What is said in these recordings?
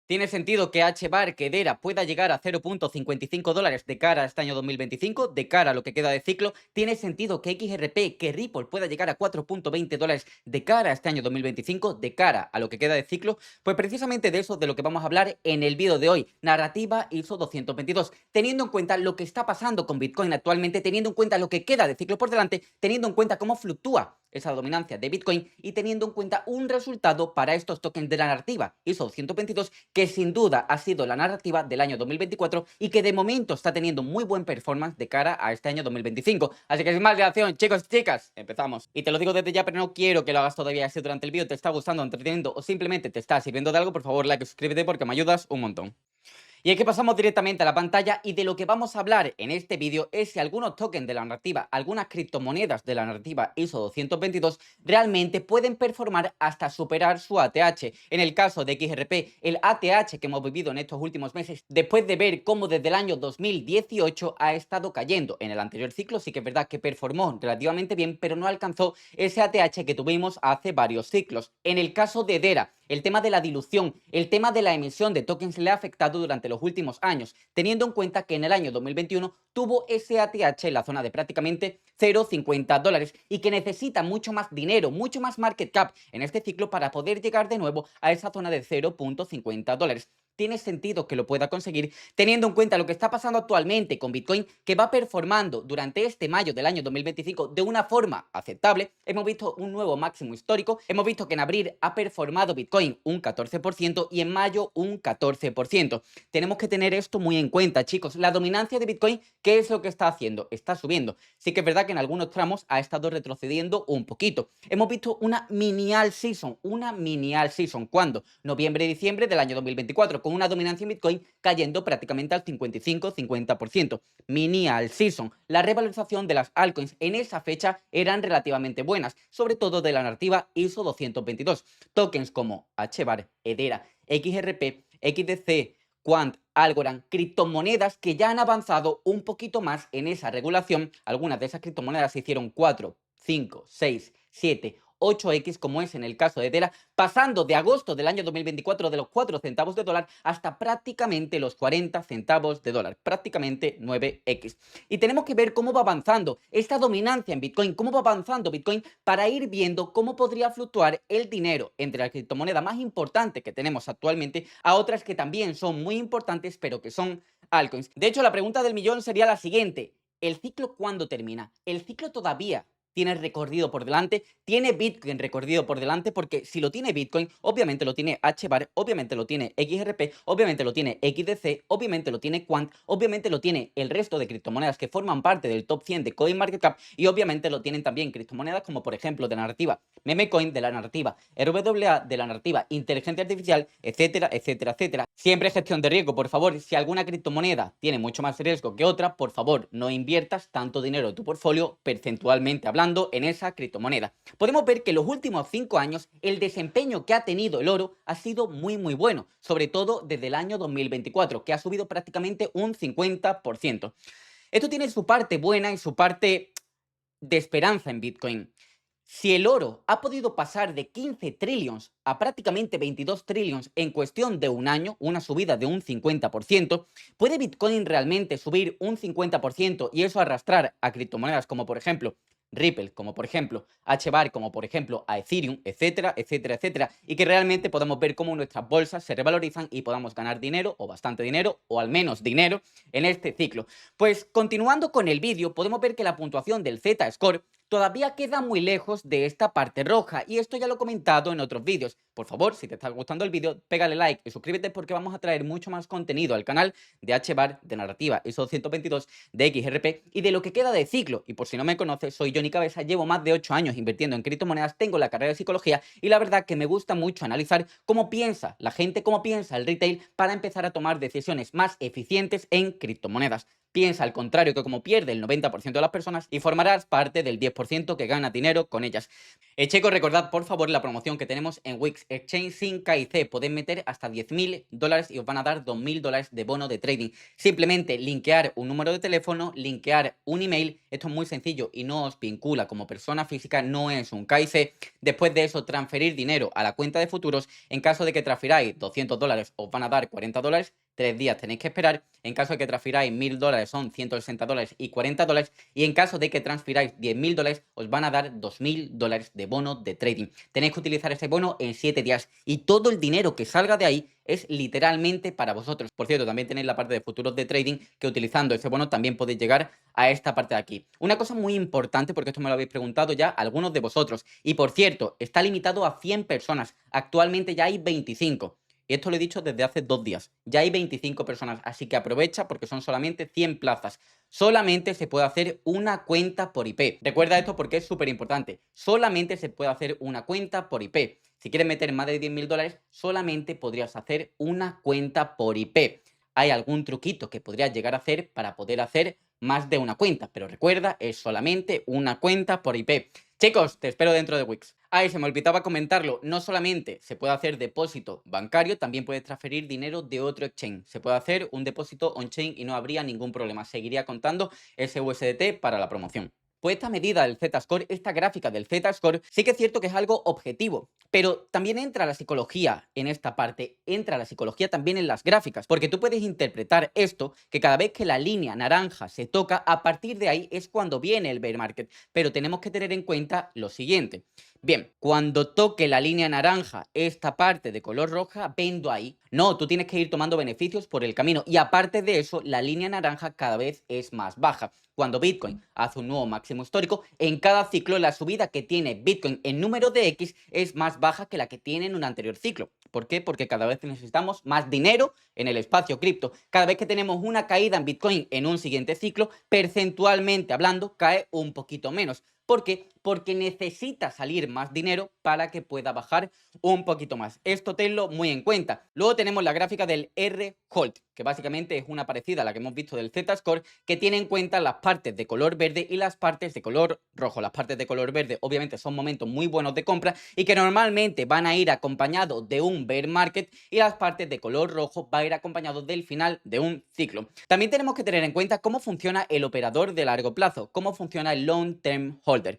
Tiene sentido que HBAR, que DERA pueda llegar a 0.55 dólares de cara a este año 2025, de cara a lo que queda de ciclo. Tiene sentido que XRP, que Ripple pueda llegar a 4.20 dólares de cara a este año 2025, de cara a lo que queda de ciclo. Pues precisamente de eso de lo que vamos a hablar en el vídeo de hoy. Narrativa ISO 222. Teniendo en cuenta lo que está pasando con Bitcoin actualmente, teniendo en cuenta lo que queda de ciclo por delante, teniendo en cuenta cómo fluctúa esa dominancia de Bitcoin y teniendo en cuenta un resultado para estos tokens de la narrativa ISO 222 que sin duda ha sido la narrativa del año 2024 y que de momento está teniendo muy buen performance de cara a este año 2025. Así que sin más dilación, chicos y chicas, empezamos. Y te lo digo desde ya, pero no quiero que lo hagas todavía. Si durante el vídeo te está gustando, entreteniendo o simplemente te está sirviendo de algo, por favor, like y suscríbete porque me ayudas un montón. Y es que pasamos directamente a la pantalla y de lo que vamos a hablar en este vídeo es si algunos tokens de la narrativa, algunas criptomonedas de la narrativa ISO 222 realmente pueden performar hasta superar su ATH. En el caso de XRP, el ATH que hemos vivido en estos últimos meses, después de ver cómo desde el año 2018 ha estado cayendo. En el anterior ciclo sí que es verdad que performó relativamente bien, pero no alcanzó ese ATH que tuvimos hace varios ciclos. En el caso de DERA, el tema de la dilución, el tema de la emisión de tokens le ha afectado durante los últimos años, teniendo en cuenta que en el año 2021 tuvo ese ATH en la zona de prácticamente 0,50 dólares y que necesita mucho más dinero, mucho más market cap en este ciclo para poder llegar de nuevo a esa zona de 0,50 dólares. Tiene sentido que lo pueda conseguir teniendo en cuenta lo que está pasando actualmente con Bitcoin, que va performando durante este mayo del año 2025 de una forma aceptable. Hemos visto un nuevo máximo histórico, hemos visto que en abril ha performado Bitcoin un 14% y en mayo un 14%. Tenemos que tener esto muy en cuenta, chicos. La dominancia de Bitcoin, ¿qué es lo que está haciendo? Está subiendo. Sí que es verdad que en algunos tramos ha estado retrocediendo un poquito. Hemos visto una mini alt season, ¿cuándo? Noviembre y diciembre del año 2024, con una dominancia en Bitcoin cayendo prácticamente al 55-50%. Mini alt season. La revalorización de las altcoins en esa fecha eran relativamente buenas, sobre todo de la narrativa ISO 222. Tokens como HBAR, Edera, XRP, XDC, Quant, Algorand, criptomonedas que ya han avanzado un poquito más en esa regulación. Algunas de esas criptomonedas se hicieron 4, 5, 6, 7, 8x, como es en el caso de Terra, pasando de agosto del año 2024 de los 4 centavos de dólar hasta prácticamente los 40 centavos de dólar, prácticamente 9x. Y tenemos que ver cómo va avanzando esta dominancia en Bitcoin, cómo va avanzando Bitcoin para ir viendo cómo podría fluctuar el dinero entre la criptomoneda más importante que tenemos actualmente a otras que también son muy importantes, pero que son altcoins. De hecho, la pregunta del millón sería la siguiente: ¿el ciclo cuándo termina? ¿El ciclo todavía tiene recorrido por delante? ¿Tiene Bitcoin recorrido por delante? Porque si lo tiene Bitcoin, obviamente lo tiene HBAR, obviamente lo tiene XRP, obviamente lo tiene XDC, obviamente lo tiene Quant, obviamente lo tiene el resto de criptomonedas que forman parte del top 100 de CoinMarketCap y obviamente lo tienen también criptomonedas como por ejemplo de la narrativa Memecoin, de la narrativa RWA, de la narrativa inteligencia artificial, etcétera, etcétera, etcétera. Siempre gestión de riesgo, por favor. Si alguna criptomoneda tiene mucho más riesgo que otra, por favor, no inviertas tanto dinero de tu portfolio percentualmente hablando en esa criptomoneda. Podemos ver que en los últimos 5 años el desempeño que ha tenido el oro ha sido muy bueno, sobre todo desde el año 2024, que ha subido prácticamente un 50%. Esto tiene su parte buena y su parte de esperanza en Bitcoin. Si el oro ha podido pasar de 15 trillions a prácticamente 22 trillions en cuestión de un año, una subida de un 50%, ¿puede Bitcoin realmente subir un 50% y eso arrastrar a criptomonedas como por ejemplo Ripple, como por ejemplo HBAR, como por ejemplo a Ethereum, etcétera, etcétera, etcétera, y que realmente podamos ver cómo nuestras bolsas se revalorizan y podamos ganar dinero o bastante dinero o al menos dinero en este ciclo? Pues continuando con el vídeo, podemos ver que la puntuación del Z-Score todavía queda muy lejos de esta parte roja y esto ya lo he comentado en otros vídeos. Por favor, si te está gustando el vídeo, pégale like y suscríbete porque vamos a traer mucho más contenido al canal de HBAR, de narrativa ISO 222, de XRP y de lo que queda de ciclo. Y por si no me conoces, soy Johnny Cabeza, llevo más de 8 años invirtiendo en criptomonedas, tengo la carrera de psicología y la verdad que me gusta mucho analizar cómo piensa la gente, cómo piensa el retail para empezar a tomar decisiones más eficientes en criptomonedas. piensa al contrario que como pierde el 90% de las personas y formarás parte del 10% que gana dinero con ellas. Chicos, recordad por favor la promoción que tenemos en Wix Exchange sin KIC. Podéis meter hasta $10.000 y os van a dar $2.000 de bono de trading. Simplemente linkear un número de teléfono, linkear un email. Esto es muy sencillo y no os vincula como persona física, no es un KIC. Después de eso, transferir dinero a la cuenta de futuros. En caso de que transfiráis $200, os van a dar $40. 3 días tenéis que esperar. En caso de que transfiráis $1.000 son $160 y $40. Y en caso de que transfiráis $10.000 os van a dar $2.000 de bono de trading. Tenéis que utilizar ese bono en 7 días y todo el dinero que salga de ahí es literalmente para vosotros. Por cierto, también tenéis la parte de futuros de trading que utilizando ese bono también podéis llegar a esta parte de aquí. Una cosa muy importante, porque esto me lo habéis preguntado ya algunos de vosotros, y por cierto, está limitado a 100 personas. Actualmente ya hay 25. Y esto lo he dicho desde hace 2 días. Ya hay 25 personas, así que aprovecha porque son solamente 100 plazas. Solamente se puede hacer una cuenta por IP. Recuerda esto porque es súper importante. Solamente se puede hacer una cuenta por IP. Si quieres meter más de $10.000, solamente podrías hacer una cuenta por IP. Hay algún truquito que podrías llegar a hacer para poder hacer más de una cuenta, pero recuerda, es solamente una cuenta por IP. Chicos, te espero dentro de Wix. Y se me olvidaba comentarlo, no solamente se puede hacer depósito bancario, también puedes transferir dinero de otro exchange. Se puede hacer un depósito on-chain y no habría ningún problema. Seguiría contando ese USDT para la promoción. Pues esta medida del Z-Score, esta gráfica del Z-Score, sí que es cierto que es algo objetivo, pero también entra la psicología en esta parte, entra la psicología también en las gráficas, porque tú puedes interpretar esto, que cada vez que la línea naranja se toca, a partir de ahí es cuando viene el bear market, pero tenemos que tener en cuenta lo siguiente. Bien, cuando toque la línea naranja, esta parte de color roja, vendo ahí. No, tú tienes que ir tomando beneficios por el camino y aparte de eso, la línea naranja cada vez es más baja. Cuando Bitcoin hace un nuevo máximo histórico, en cada ciclo la subida que tiene Bitcoin en número de X es más baja que la que tiene en un anterior ciclo. ¿Por qué? Porque cada vez necesitamos más dinero en el espacio cripto. Cada vez que tenemos una caída en Bitcoin en un siguiente ciclo, percentualmente hablando, cae un poquito menos. ¿Por qué? Porque necesita salir más dinero para que pueda bajar un poquito más. Esto tenlo muy en cuenta. Luego tenemos la gráfica del R-Hold, que básicamente es una parecida a la que hemos visto del Z-Score, que tiene en cuenta las partes de color verde y las partes de color rojo. Las partes de color verde obviamente son momentos muy buenos de compra y que normalmente van a ir acompañados de un bear market, y las partes de color rojo va a ir acompañados del final de un ciclo. También tenemos que tener en cuenta cómo funciona el operador de largo plazo, cómo funciona el long term holder.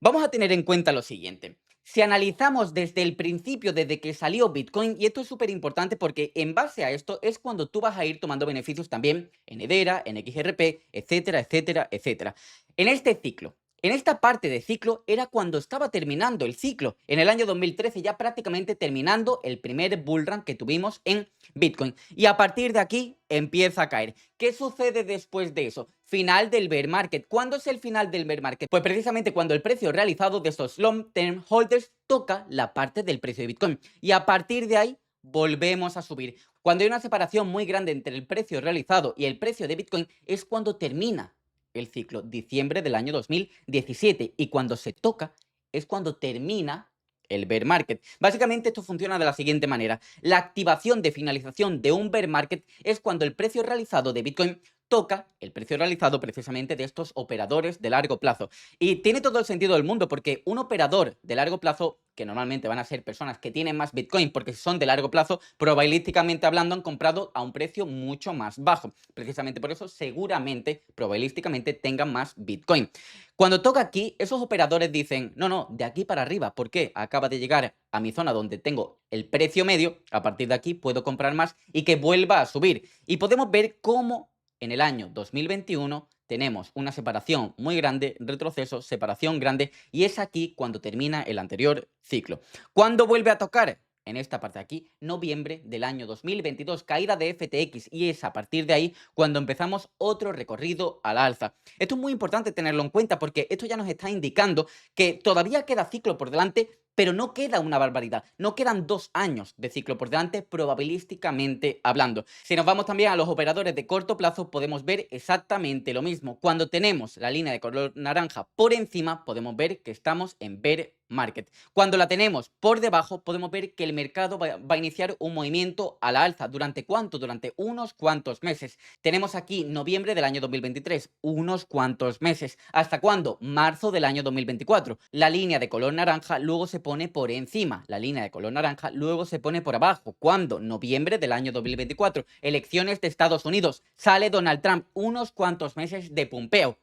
Vamos a tener en cuenta lo siguiente. Si analizamos desde el principio, desde que salió Bitcoin, y esto es súper importante porque en base a esto es cuando tú vas a ir tomando beneficios también en Hedera, en XRP, etcétera, etcétera, etcétera. En este ciclo, en esta parte de ciclo era cuando estaba terminando el ciclo. En el año 2013 ya prácticamente terminando el primer bull run que tuvimos en Bitcoin. Y a partir de aquí empieza a caer. ¿Qué sucede después de eso? Final del bear market. ¿Cuándo es el final del bear market? Pues precisamente cuando el precio realizado de estos long term holders toca la parte del precio de Bitcoin. Y a partir de ahí volvemos a subir. Cuando hay una separación muy grande entre el precio realizado y el precio de Bitcoin es cuando termina el ciclo, diciembre del año 2017, y cuando se toca es cuando termina el bear market. Básicamente esto funciona de la siguiente manera. La activación de finalización de un bear market es cuando el precio realizado de Bitcoin toca el precio realizado precisamente de estos operadores de largo plazo. Y tiene todo el sentido del mundo porque un operador de largo plazo, que normalmente van a ser personas que tienen más Bitcoin porque si son de largo plazo, probabilísticamente hablando han comprado a un precio mucho más bajo. Precisamente por eso seguramente, probabilísticamente tengan más Bitcoin. Cuando toca aquí, esos operadores dicen, no, de aquí para arriba, ¿por qué? Acaba de llegar a mi zona donde tengo el precio medio, a partir de aquí puedo comprar más y que vuelva a subir. Y podemos ver cómo en el año 2021 tenemos una separación muy grande, retroceso, separación grande, y es aquí cuando termina el anterior ciclo. ¿Cuándo vuelve a tocar? En esta parte de aquí, noviembre del año 2022, caída de FTX, y es a partir de ahí cuando empezamos otro recorrido al alza. Esto es muy importante tenerlo en cuenta porque esto ya nos está indicando que todavía queda ciclo por delante, pero no queda una barbaridad, no quedan 2 años de ciclo por delante probabilísticamente hablando. Si nos vamos también a los operadores de corto plazo, podemos ver exactamente lo mismo. Cuando tenemos la línea de color naranja por encima, podemos ver que estamos en bear market. Cuando la tenemos por debajo, podemos ver que el mercado va a iniciar un movimiento a la alza. ¿Durante cuánto? Durante unos cuantos meses. Tenemos aquí noviembre del año 2023, unos cuantos meses. ¿Hasta cuándo? Marzo del año 2024. La línea de color naranja luego se pone por encima. La línea de color naranja luego se pone por abajo. ¿Cuándo? Noviembre del año 2024. Elecciones de Estados Unidos. Sale Donald Trump. Unos cuantos meses de pumpeo.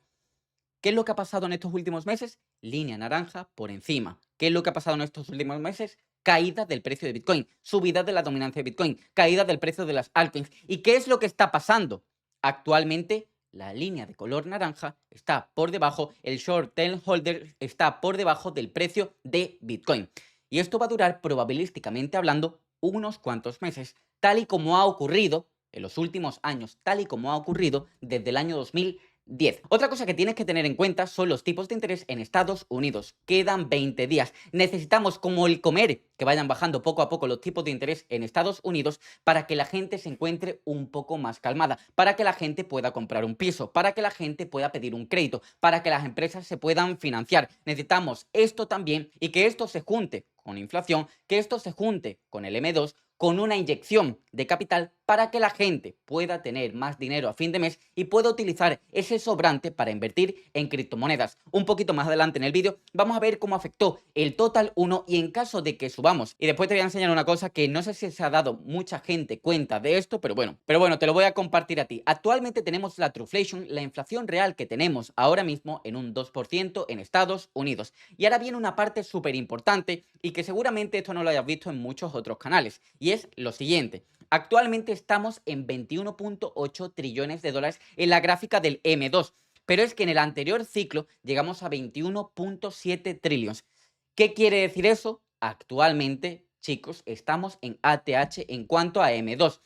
¿Qué es lo que ha pasado en estos últimos meses? Línea naranja por encima. ¿Qué es lo que ha pasado en estos últimos meses? Caída del precio de Bitcoin, subida de la dominancia de Bitcoin, caída del precio de las altcoins. ¿Y qué es lo que está pasando? Actualmente la línea de color naranja está por debajo, el short term holder está por debajo del precio de Bitcoin. Y esto va a durar probabilísticamente hablando unos cuantos meses, tal y como ha ocurrido en los últimos años, tal y como ha ocurrido desde el año 2010. Otra cosa que tienes que tener en cuenta son los tipos de interés en Estados Unidos. Quedan 20 días. Necesitamos, como el comer, que vayan bajando poco a poco los tipos de interés en Estados Unidos para que la gente se encuentre un poco más calmada, para que la gente pueda comprar un piso, para que la gente pueda pedir un crédito, para que las empresas se puedan financiar. Necesitamos esto también y que esto se junte con inflación, que esto se junte con el M2, con una inyección de capital para que la gente pueda tener más dinero a fin de mes y pueda utilizar ese sobrante para invertir en criptomonedas. Un poquito más adelante en el vídeo vamos a ver cómo afectó el Total 1 y en caso de que subamos. Y después te voy a enseñar una cosa que no sé si se ha dado mucha gente cuenta de esto, pero bueno, te lo voy a compartir a ti. Actualmente tenemos la Truflation, la inflación real que tenemos ahora mismo en un 2% en Estados Unidos. Y ahora viene una parte súper importante y que seguramente esto no lo hayas visto en muchos otros canales. Y es lo siguiente. Actualmente estamos en 21.8 trillones de dólares en la gráfica del M2, pero es que en el anterior ciclo llegamos a 21.7 trillones. ¿Qué quiere decir eso? Actualmente, chicos, estamos en ATH en cuanto a M2.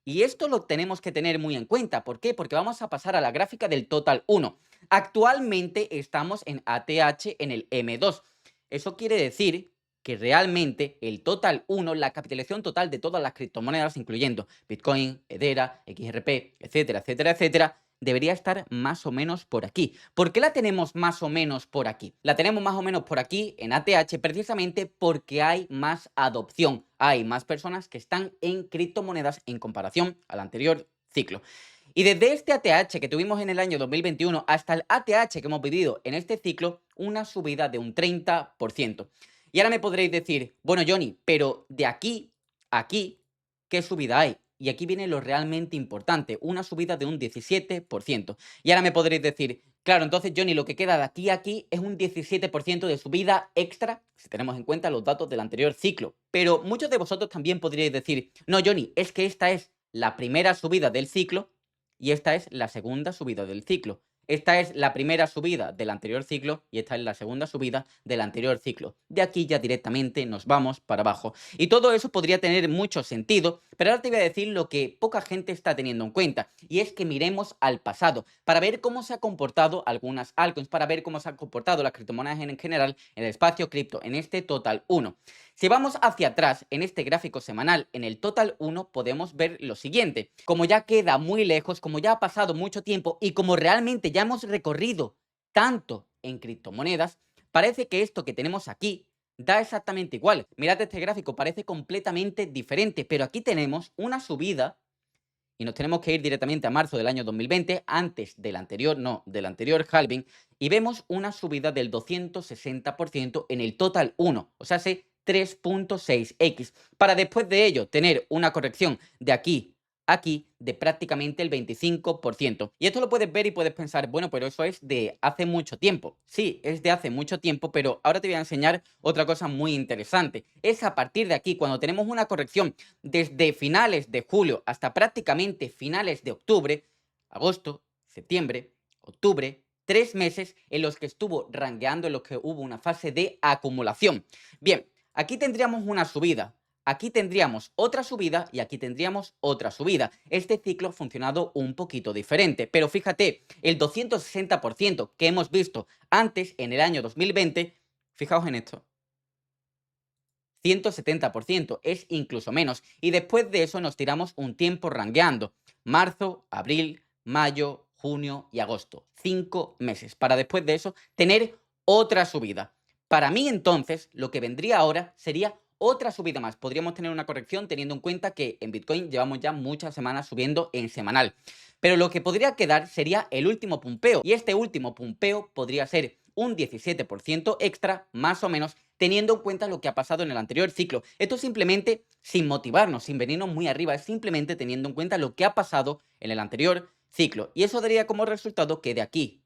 Y esto lo tenemos que tener muy en cuenta. ¿Por qué? Porque vamos a pasar a la gráfica del Total 1. Actualmente estamos en ATH en el M2. Eso quiere decir que realmente el Total 1, la capitalización total de todas las criptomonedas, incluyendo Bitcoin, Edera, XRP, etcétera, etcétera, etcétera, debería estar más o menos por aquí. ¿Por qué la tenemos más o menos por aquí? La tenemos más o menos por aquí en ATH precisamente porque hay más adopción. Hay más personas que están en criptomonedas en comparación al anterior ciclo. Y desde este ATH que tuvimos en el año 2021 hasta el ATH que hemos vivido en este ciclo, una subida de un 30%. Y ahora me podréis decir, bueno, Johnny, pero de aquí a aquí, ¿qué subida hay? Y aquí viene lo realmente importante, una subida de un 17%. Y ahora me podréis decir, claro, entonces, Johnny, lo que queda de aquí a aquí es un 17% de subida extra, si tenemos en cuenta los datos del anterior ciclo. Pero muchos de vosotros también podríais decir, no, Johnny, es que esta es la primera subida del ciclo y esta es la segunda subida del ciclo. Esta es la primera subida del anterior ciclo y esta es la segunda subida del anterior ciclo. De aquí ya directamente nos vamos para abajo. Y todo eso podría tener mucho sentido, pero ahora te voy a decir lo que poca gente está teniendo en cuenta, y es que miremos al pasado para ver cómo se ha comportado algunas altcoins, para ver cómo se han comportado las criptomonedas en general en el espacio cripto, en este Total 1. Si vamos hacia atrás en este gráfico semanal, en el Total 1, podemos ver lo siguiente. Como ya queda muy lejos, como ya ha pasado mucho tiempo y como realmente ya hemos recorrido tanto en criptomonedas, parece que esto que tenemos aquí da exactamente igual. Mirad este gráfico, parece completamente diferente, pero aquí tenemos una subida y nos tenemos que ir directamente a marzo del año 2020, antes del anterior, no, del anterior halving, y vemos una subida del 260% en el Total 1, o sea, 3.6x, para después de ello tener una corrección de aquí a aquí de prácticamente el 25%. Y esto lo puedes ver y puedes pensar, bueno, pero eso es de hace mucho tiempo. Sí, es de hace mucho tiempo, pero ahora te voy a enseñar otra cosa muy interesante. Es a partir de aquí, cuando tenemos una corrección desde finales de julio hasta prácticamente finales de octubre, agosto, septiembre, octubre, 3 meses en los que estuvo rangueando, en los que hubo una fase de acumulación. Bien, aquí tendríamos una subida, aquí tendríamos otra subida y aquí tendríamos otra subida. Este ciclo ha funcionado un poquito diferente, pero fíjate, el 260% que hemos visto antes en el año 2020, fijaos en esto, 170%, es incluso menos. Y después de eso nos tiramos un tiempo rangueando. Marzo, abril, mayo, junio y agosto. 5 meses. Para después de eso tener otra subida. Para mí, entonces, lo que vendría ahora sería otra subida más. Podríamos tener una corrección teniendo en cuenta que en Bitcoin llevamos ya muchas semanas subiendo en semanal. Pero lo que podría quedar sería el último pumpeo. Y este último pumpeo podría ser un 17% extra, más o menos, teniendo en cuenta lo que ha pasado en el anterior ciclo. Esto simplemente sin motivarnos, sin venirnos muy arriba, es simplemente teniendo en cuenta lo que ha pasado en el anterior ciclo. Y eso daría como resultado que de aquí,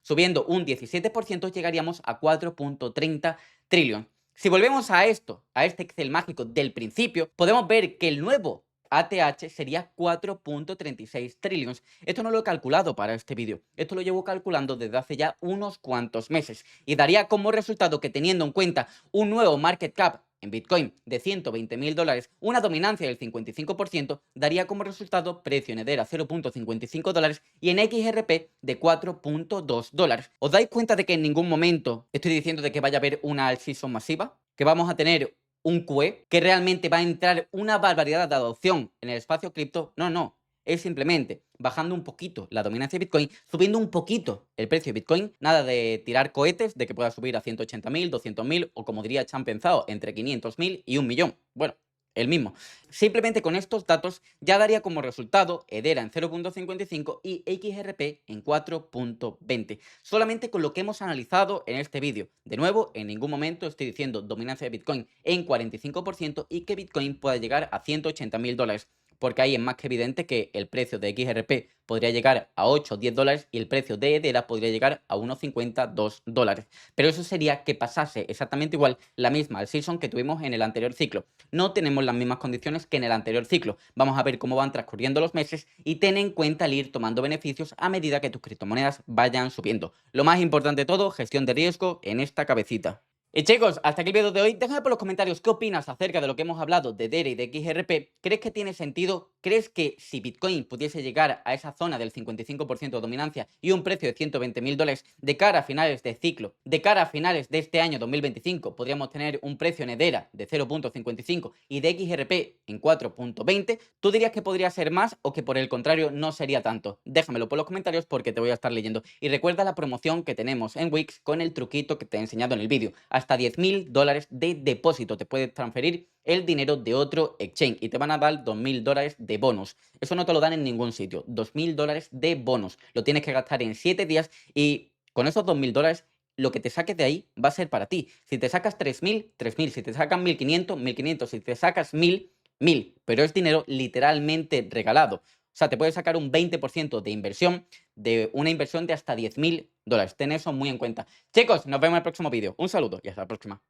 subiendo un 17%, llegaríamos a 4.30 trillones. Si volvemos a esto, a este Excel mágico del principio, podemos ver que el nuevo ATH sería 4.36 trillones. Esto no lo he calculado para este vídeo, esto lo llevo calculando desde hace ya unos cuantos meses y daría como resultado que, teniendo en cuenta un nuevo market cap en Bitcoin de 120.000 dólares, una dominancia del 55%, daría como resultado precio en Hedera 0.55 dólares y en XRP de 4.2 dólares. ¿Os dais cuenta de que en ningún momento estoy diciendo de que vaya a haber una alt season masiva? Que vamos a tener un QE, que realmente va a entrar una barbaridad de adopción en el espacio cripto. No. Es simplemente bajando un poquito la dominancia de Bitcoin, subiendo un poquito el precio de Bitcoin, nada de tirar cohetes, de que pueda subir a 180.000, 200.000 o, como diría Chan pensado, entre 500.000 y 1.000.000. Bueno, el mismo. Simplemente con estos datos ya daría como resultado Hedera en 0.55 y XRP en 4.20. Solamente con lo que hemos analizado en este vídeo. De nuevo, en ningún momento estoy diciendo dominancia de Bitcoin en 45% y que Bitcoin pueda llegar a 180.000 dólares. Porque ahí es más que evidente que el precio de XRP podría llegar a 8 o 10 dólares y el precio de Hedera podría llegar a unos 52 dólares. Pero eso sería que pasase exactamente igual la misma season que tuvimos en el anterior ciclo. No tenemos las mismas condiciones que en el anterior ciclo. Vamos a ver cómo van transcurriendo los meses y ten en cuenta el ir tomando beneficios a medida que tus criptomonedas vayan subiendo. Lo más importante de todo, gestión de riesgo en esta cabecita. Y chicos, hasta aquí el vídeo de hoy. Déjame por los comentarios qué opinas acerca de lo que hemos hablado de Hedera y de XRP. ¿Crees que tiene sentido? ¿Crees que si Bitcoin pudiese llegar a esa zona del 55% de dominancia y un precio de 120.000 dólares de cara a finales de ciclo, de cara a finales de este año 2025, podríamos tener un precio en Hedera de 0.55 y de XRP en 4.20? ¿Tú dirías que podría ser más o que por el contrario no sería tanto? Déjamelo por los comentarios porque te voy a estar leyendo. Y recuerda la promoción que tenemos en Wix con el truquito que te he enseñado en el vídeo. Hasta 10.000 dólares de depósito te puedes transferir el dinero de otro exchange y te van a dar 2.000 dólares de bonus. Eso no te lo dan en ningún sitio. 2.000 dólares de bonus. Lo tienes que gastar en 7 días y con esos 2.000 dólares lo que te saques de ahí va a ser para ti. Si te sacas 3.000, 3.000. Si te sacan 1.500, 1.500. Si te sacas 1.000, 1.000. Pero es dinero literalmente regalado. O sea, te puedes sacar un 20% de inversión, de una inversión de hasta 10.000 dólares. Ten eso muy en cuenta. Chicos, nos vemos en el próximo vídeo. Un saludo y hasta la próxima.